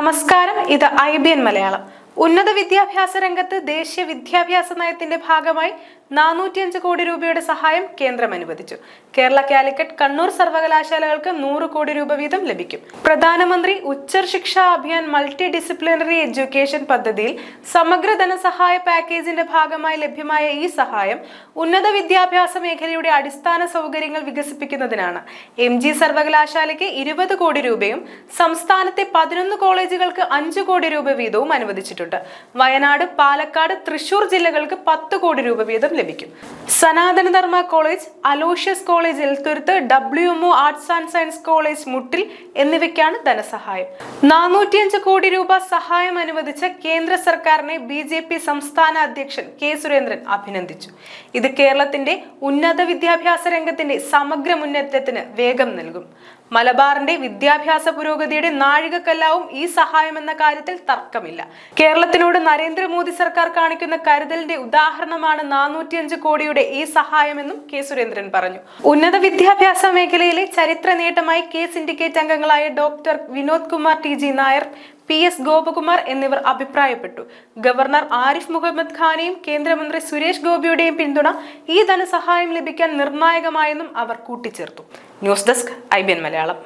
നമസ്കാരം, ഇത് IBN മലയാളം. ഉന്നത വിദ്യാഭ്യാസ രംഗത്ത് ദേശീയ വിദ്യാഭ്യാസ നയത്തിന്റെ ഭാഗമായി 405 കോടി രൂപയുടെ സഹായം കേന്ദ്രം അനുവദിച്ചു. കേരള, കാലിക്കറ്റ്, കണ്ണൂർ സർവകലാശാലകൾക്ക് 100 കോടി രൂപ വീതം ലഭിക്കും. പ്രധാനമന്ത്രി ഉച്ചർ ശിക്ഷാ അഭിയാൻ മൾട്ടി ഡിസിപ്ലിനറി എഡ്യൂക്കേഷൻ പദ്ധതിയിൽ സമഗ്ര ധനസഹായ പാക്കേജിന്റെ ഭാഗമായി ലഭ്യമായ ഈ സഹായം ഉന്നത വിദ്യാഭ്യാസ മേഖലയുടെ അടിസ്ഥാന സൗകര്യങ്ങൾ വികസിപ്പിക്കുന്നതിനാണ്. MG സർവകലാശാലയ്ക്ക് 20 കോടി രൂപയും സംസ്ഥാനത്തെ 11 കോളേജുകൾക്ക് 5 കോടി രൂപ വീതവും അനുവദിച്ചിട്ടുണ്ട്. വയനാട്, പാലക്കാട്, തൃശൂർ ജില്ലകൾക്ക് 10 കോടി രൂപ വീതം ലഭിക്കും. Sanatana Dharma college, Aloysius college Elthuruth, WMO arts and science college Muttil എന്നിവയ്ക്കാണ് ധനസഹായം. 405 കോടി രൂപ സഹായം അനുവദിച്ച കേന്ദ്ര സർക്കാരിനെ BJP സംസ്ഥാന അധ്യക്ഷൻ K. സുരേന്ദ്രൻ അഭിനന്ദിച്ചു. ഇത് കേരളത്തിന്റെ ഉന്നത വിദ്യാഭ്യാസ രംഗത്തിന്റെ സമഗ്ര മുന്നേറ്റത്തിന് വേഗം നൽകും. മലബാറിന്റെ വിദ്യാഭ്യാസ പുരോഗതിയുടെ നാഴികക്കല്ലാവും ഈ സഹായം എന്ന കാര്യത്തിൽ തർക്കമില്ല. കേരളത്തിനോട് നരേന്ദ്രമോദി സർക്കാർ കാണിക്കുന്ന കരുതലിന്റെ ഉദാഹരണമാണ് 405 കോടിയുടെ ഈ സഹായമെന്നും K. സുരേന്ദ്രൻ പറഞ്ഞു. ഉന്നത വിദ്യാഭ്യാസ മേഖലയിലെ ചരിത്ര നേട്ടമായി K സിൻഡിക്കേറ്റ് അംഗങ്ങളായ doctor Vinod Kumar TG Nair, PS Gopakumar എന്നിവർ അഭിപ്രായപ്പെട്ടു. ഗവർണർ ആരിഫ് മുഹമ്മദ് ഖാനെയും കേന്ദ്രമന്ത്രി സുരേഷ് ഗോപിയുടെയും പിന്തുണ ഈ ധനസഹായം ലഭിക്കാൻ നിർണായകമായെന്നും അവർ കൂട്ടിച്ചേർത്തു. News desk IBN Malayalam.